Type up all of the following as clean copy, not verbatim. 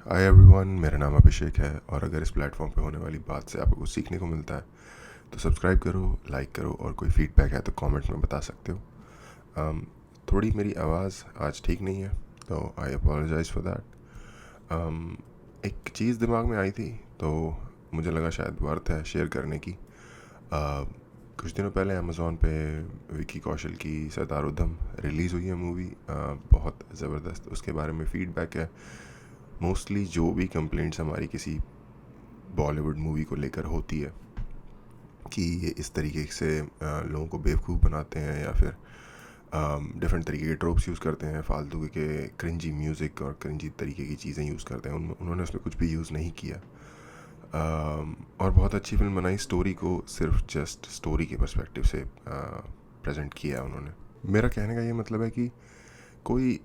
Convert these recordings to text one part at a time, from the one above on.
Hi everyone, मेरा नाम अभिषेक है और अगर इस प्लेटफॉर्म पे होने वाली बात से आपको कुछ सीखने को मिलता है तो सब्सक्राइब करो, लाइक करो और कोई फीडबैक है तो कमेंट में बता सकते हो। um, थोड़ी मेरी आवाज़ आज ठीक नहीं है तो आई अपोलोजाइज़ फॉर दैट। एक चीज़ दिमाग में आई थी तो मुझे लगा शायद वर्थ है शेयर करने की। कुछ दिनों पहले अमेज़ॉन पे विकी कौशल की सरदार उधम रिलीज़ हुई है मूवी। बहुत ज़बरदस्त उसके बारे में फ़ीडबैक है। मोस्टली जो भी कंप्लेंट्स हमारी किसी बॉलीवुड मूवी को लेकर होती है कि ये इस तरीके से लोगों को बेवकूफ़ बनाते हैं या फिर डिफरेंट तरीके के ट्रोप्स यूज़ करते हैं, फालतू के क्रिंजी म्यूज़िक और क्रिंजी तरीके की चीज़ें यूज़ करते हैं, उन्होंने उसमें कुछ भी यूज़ नहीं किया। और बहुत अच्छी फिल्म बनाई, स्टोरी को सिर्फ जस्ट स्टोरी के पर्सपेक्टिव से प्रेजेंट किया उन्होंने। मेरा कहने का ये मतलब है कि कोई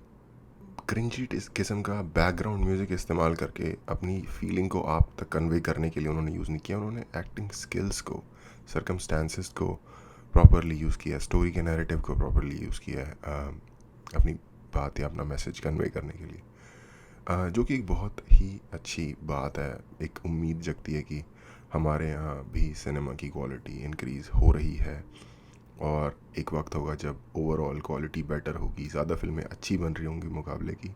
क्रिंजी किस्म का बैकग्राउंड म्यूज़िक इस्तेमाल करके अपनी फीलिंग को आप तक कन्वे करने के लिए उन्होंने यूज़ नहीं किया। उन्होंने एक्टिंग स्किल्स को, सरकमस्टांसेस को प्रॉपरली यूज़ किया, स्टोरी के नैरेटिव को प्रॉपरली यूज़ किया है अपनी बात या अपना मैसेज कन्वे करने के लिए, जो कि एक बहुत ही अच्छी बात है। एक उम्मीद जगती है कि हमारे यहाँ भी सिनेमा की क्वालिटी इंक्रीज़ हो रही है और एक वक्त होगा जब ओवरऑल क्वालिटी बेटर होगी, ज़्यादा फिल्में अच्छी बन रही होंगी मुकाबले की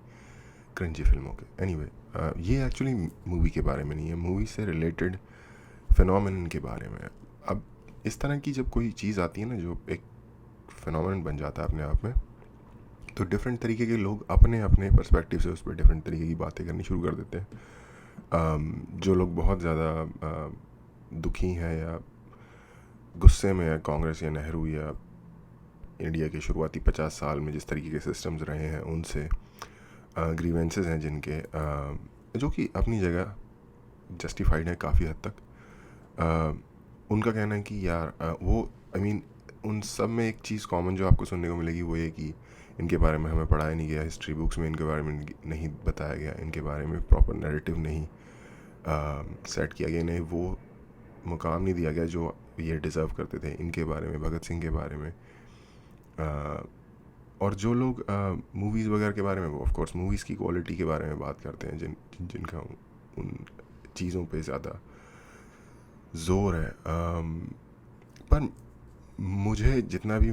क्रिंजी फिल्मों के। एनीवे, ये एक्चुअली मूवी के बारे में नहीं है, मूवी से रिलेटेड फिनोमेनन के बारे में है। अब इस तरह की जब कोई चीज़ आती है ना जो एक फिनोमेनन बन जाता है अपने आप में, तो डिफरेंट तरीके के लोग अपने अपने पर्सपेक्टिव से उस पर डिफरेंट तरीके की बातें करनी शुरू कर देते हैं। जो लोग बहुत ज़्यादा दुखी हैं या गुस्से में है कांग्रेस या नेहरू या इंडिया के शुरुआती 50 साल में जिस तरीके के सिस्टम्स रहे हैं उनसे, ग्रीवेंसेस हैं जिनके जो कि अपनी जगह जस्टिफाइड है काफ़ी हद तक। उनका कहना है कि यार वो आई मीन उन सब में एक चीज़ कॉमन जो आपको सुनने को मिलेगी वो ये कि इनके बारे में हमें पढ़ाया नहीं गया, हिस्ट्री बुक्स में इनके बारे में नहीं बताया गया, इनके बारे में प्रॉपर नैरेटिव नहीं सेट किया गया, इन्हें वो मुकाम नहीं दिया गया जो ये डिज़र्व करते थे। इनके बारे में, भगत सिंह के बारे में, और जो लोग मूवीज़ वगैरह के बारे में, वो ऑफ कोर्स मूवीज़ की क्वालिटी के बारे में बात करते हैं जिनका उन चीज़ों पे ज़्यादा ज़ोर है। पर मुझे जितना भी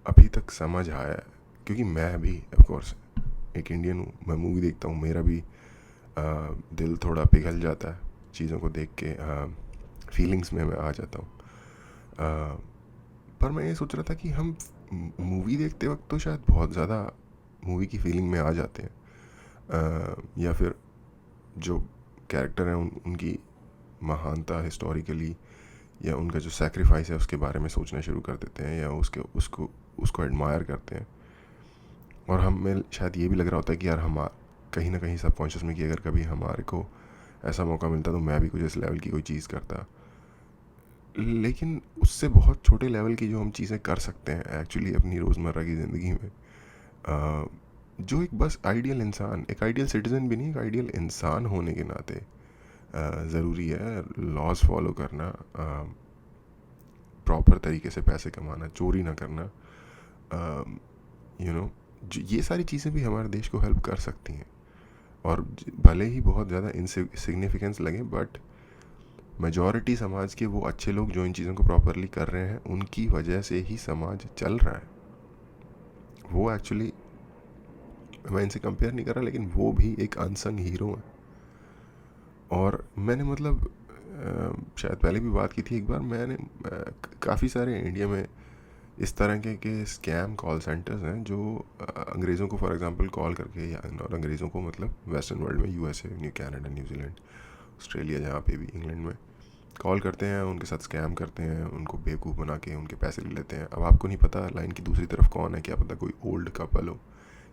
अभी तक समझ आया है, क्योंकि मैं भी ऑफ कोर्स एक इंडियन हूँ, मैं मूवी देखता हूँ, मेरा भी दिल थोड़ा पिघल जाता है चीज़ों को देख के, फीलिंग्स में मैं आ जाता हूँ। पर मैं ये सोच रहा था कि हम मूवी देखते वक्त तो शायद बहुत ज़्यादा मूवी की फीलिंग में आ जाते हैं, या फिर जो कैरेक्टर हैं उनकी महानता हिस्टोरिकली या उनका जो सेक्रीफाइस है उसके बारे में सोचना शुरू कर देते हैं या उसको एडमायर करते हैं। और हमें शायद ये भी लग रहा होता है कि यार हम कहीं ना कहीं सबकॉन्शियस में कि अगर कभी हमारे को ऐसा मौका मिलता तो मैं भी कुछ इस लेवल की कोई चीज़ करता। लेकिन उससे बहुत छोटे लेवल की जो हम चीज़ें कर सकते हैं एक्चुअली अपनी रोज़मर्रा की ज़िंदगी में, जो एक बस आइडियल इंसान, एक आइडियल सिटीज़न भी नहीं, एक आइडियल इंसान होने के नाते ज़रूरी है लॉज फॉलो करना, प्रॉपर तरीके से पैसे कमाना, चोरी ना करना, यू नो ये सारी चीज़ें भी हमारे देश को हेल्प कर सकती हैं। और भले ही बहुत ज़्यादा इनसिग्निफिकेंस लगे, बट मेजॉरिटी समाज के वो अच्छे लोग जो इन चीज़ों को प्रॉपरली कर रहे हैं उनकी वजह से ही समाज चल रहा है। वो एक्चुअली, मैं इनसे कंपेयर नहीं कर रहा, लेकिन वो भी एक अनसंग हीरो है। और मैंने मतलब शायद पहले भी बात की थी एक बार, मैंने काफ़ी सारे इंडिया में इस तरह के स्कैम कॉल सेंटर्स हैं जो अंग्रेज़ों को फॉर एग्जांपल कॉल करके, या और अंग्रेज़ों को मतलब वेस्टर्न वर्ल्ड में, यूएसए, कनाडा, न्यूजीलैंड, ऑस्ट्रेलिया, जहाँ पे भी, इंग्लैंड में कॉल करते हैं, उनके साथ स्कैम करते हैं, उनको बेवकूफ़ बना के उनके पैसे ले लेते हैं। अब आपको नहीं पता लाइन की दूसरी तरफ कौन है, क्या पता कोई ओल्ड कपल हो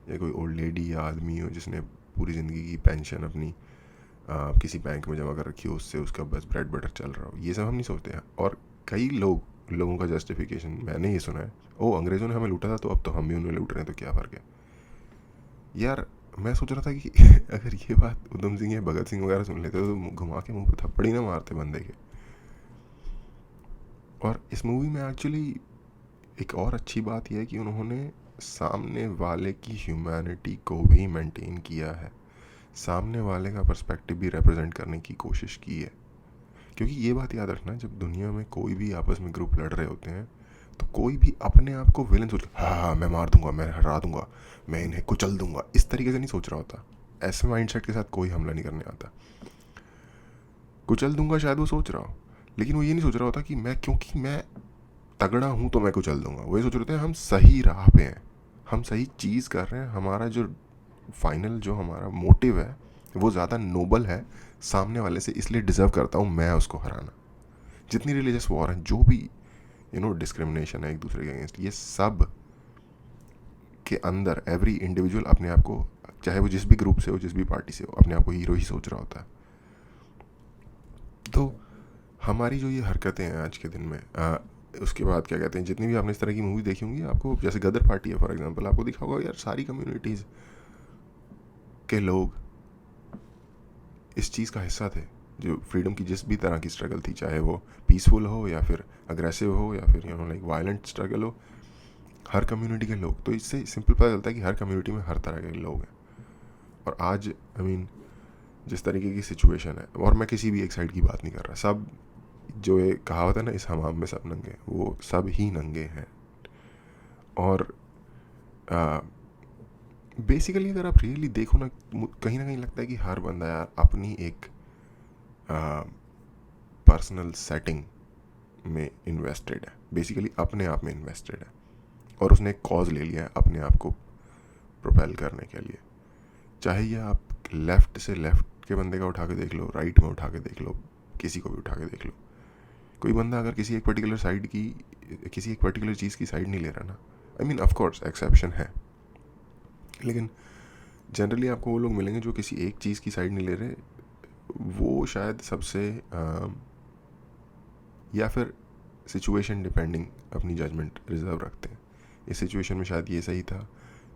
या कोई ओल्ड लेडी या आदमी हो जिसने पूरी ज़िंदगी की पेंशन अपनी किसी बैंक में जमा कर रखी हो, उससे उसका बस ब्रेड बटर चल रहा हो। ये सब हम नहीं सोचते हैं। और कई लोगों का जस्टिफिकेशन मैंने ये सुना है, ओ अंग्रेज़ों ने हमें लूटा था तो अब तो हम भी उन्हें लूट रहे हैं, तो क्या फ़र्क है। यार मैं सोच रहा था कि अगर ये बात उधम सिंह या भगत सिंह वगैरह सुन लेते तो घुमा के मुंह पे थप्पड़ ही ना मारते बंदे के। और इस मूवी में एक्चुअली एक और अच्छी बात यह है कि उन्होंने सामने वाले की ह्यूमैनिटी को भी मेंटेन किया है। सामने वाले का पर्सपेक्टिव भी रिप्रेजेंट करने की कोशिश की है। क्योंकि ये बात याद रखना, जब दुनिया में कोई भी आपस में ग्रुप लड़ रहे होते हैं तो कोई भी अपने आप को विलन सोच, हाँ मैं मार दूंगा, मैं हरा दूंगा, मैं इन्हें कुचल दूंगा, इस तरीके से नहीं सोच रहा होता। ऐसे माइंडसेट के साथ कोई हमला नहीं करने आता। कुचल दूंगा शायद वो सोच रहा हो, लेकिन वो ये नहीं सोच रहा होता कि मैं, क्योंकि मैं तगड़ा हूं तो मैं कुचल दूंगा। वो ये सोच रहे थे हम सही राह पे हैं, हम सही चीज़ कर रहे हैं, हमारा जो फाइनल जो हमारा मोटिव है वो ज़्यादा नोबल है सामने वाले से, इसलिए डिज़र्व करता हूँ मैं उसको हराना। जितनी रिलीजियस वॉर हैं, जो भी डिस्क्रिमिनेशन है एक दूसरे के अगेंस्ट, ये सब के अंदर एवरी इंडिविजुअल अपने आप को, चाहे वो जिस भी ग्रुप से हो, जिस भी पार्टी से हो, अपने आप को हीरो ही सोच रहा होता है। तो हमारी जो ये हरकतें हैं आज के दिन में, उसके बाद क्या कहते हैं, जितनी भी आपने इस तरह की मूवी देखी होंगी, आपको जैसे गदर पार्टी है फॉर एग्जांपल, आपको दिखा होगा यार सारी कम्युनिटीज़ के लोग इस चीज़ का हिस्सा थे। जो फ्रीडम की जिस भी तरह की स्ट्रगल थी, चाहे वो पीसफुल हो या फिर अग्रेसिव हो या फिर लाइक वायलेंट स्ट्रगल हो, हर कम्युनिटी के लोग, तो इससे सिंपल पता चलता है कि हर कम्युनिटी में हर तरह के लोग हैं। और आज जिस तरीके की सिचुएशन है, और मैं किसी भी एक साइड की बात नहीं कर रहा, सब जो ये कहावत है ना, इस हमाम में सब नंगे, वो सब ही नंगे हैं। और बेसिकली अगर आप रियली देखो ना कहीं लगता है कि हर बंदा यार अपनी एक पर्सनल सेटिंग में इन्वेस्टेड है, बेसिकली अपने आप में इन्वेस्टेड है, और उसने एक कॉज ले लिया है अपने आप को प्रोपेल करने के लिए। चाहे ये आप लेफ़्ट से लेफ़्ट के बंदे का उठा के देख लो, राइट में उठा के देख लो, किसी को भी उठा के देख लो, कोई बंदा अगर किसी एक पर्टिकुलर साइड की, किसी एक पर्टिकुलर चीज़ की साइड नहीं ले रहा ना, ऑफ कोर्स एक्सेप्शन है, लेकिन जनरली आपको वो लोग मिलेंगे जो किसी एक चीज़ की साइड नहीं ले रहे। वो शायद सबसे या फिर सिचुएशन डिपेंडिंग अपनी जजमेंट रिजर्व रखते हैं। इस सिचुएशन में शायद ये सही था,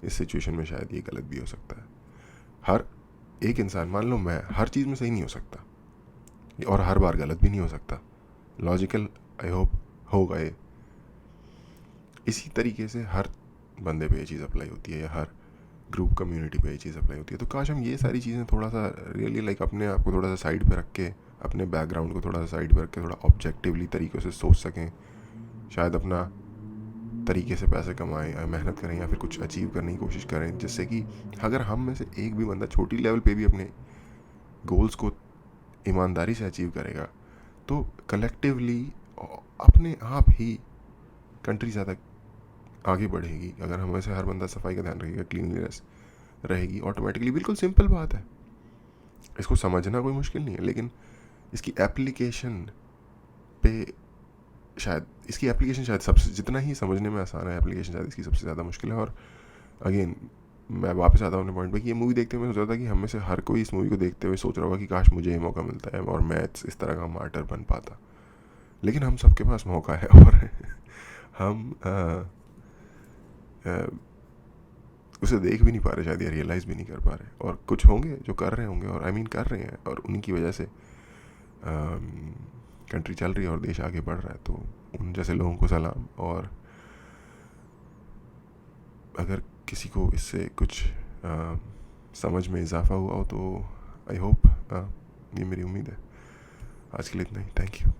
इस सिचुएशन में शायद ये गलत भी हो सकता है। हर एक इंसान, मान लो मैं, हर चीज़ में सही नहीं हो सकता और हर बार गलत भी नहीं हो सकता। लॉजिकल आई होप होगा ये। इसी तरीके से हर बंदे पे ये चीज़ अप्लाई होती है, या हर ग्रुप कम्युनिटी पे ये चीज़ अप्लाई होती है। तो काश हम ये सारी चीज़ें थोड़ा सा रियली लाइक अपने आप को थोड़ा सा साइड पे रख के, अपने बैकग्राउंड को थोड़ा सा साइड पे रख के, थोड़ा ऑब्जेक्टिवली तरीक़े से सोच सकें। शायद अपना तरीके से पैसे कमाएं या मेहनत करें या फिर कुछ अचीव करने की कोशिश करें, जिससे कि अगर हम में से एक भी बंदा छोटी लेवल पे भी अपने गोल्स को ईमानदारी से अचीव करेगा, तो कलेक्टिवली अपने आप ही कंट्री ज़्यादा आगे बढ़ेगी। अगर हमें से हर बंदा सफाई का ध्यान रखेगा, क्लीनलीनेस रहेगी, ऑटोमेटिकली, बिल्कुल सिंपल बात है, इसको समझना कोई मुश्किल नहीं है, लेकिन इसकी एप्लीकेशन पे शायद सबसे, जितना ही समझने में आसान है, एप्लीकेशन शायद इसकी सबसे ज़्यादा मुश्किल है। और अगेन मैं वापस आता हूँ अपने पॉइंट पे कि ये मूवी देखते हुए मैं सोच रहा था कि हम में से हर कोई इस मूवी को देखते हुए सोच रहा होगा कि काश मुझे ये मौका मिलता है और मैं इस तरह का मार्टर बन पाता। लेकिन हम सबके पास मौका है और हम उसे देख भी नहीं पा रहे शायद, या रियलाइज़ भी नहीं कर पा रहे। और कुछ होंगे जो कर रहे होंगे, और कर रहे हैं, और उन्हीं की वजह से कंट्री चल रही है और देश आगे बढ़ रहा है। तो उन जैसे लोगों को सलाम। और अगर किसी को इससे कुछ समझ में इजाफा हुआ हो तो आई होप, ये मेरी उम्मीद है। आज के लिए इतना ही, थैंक यू।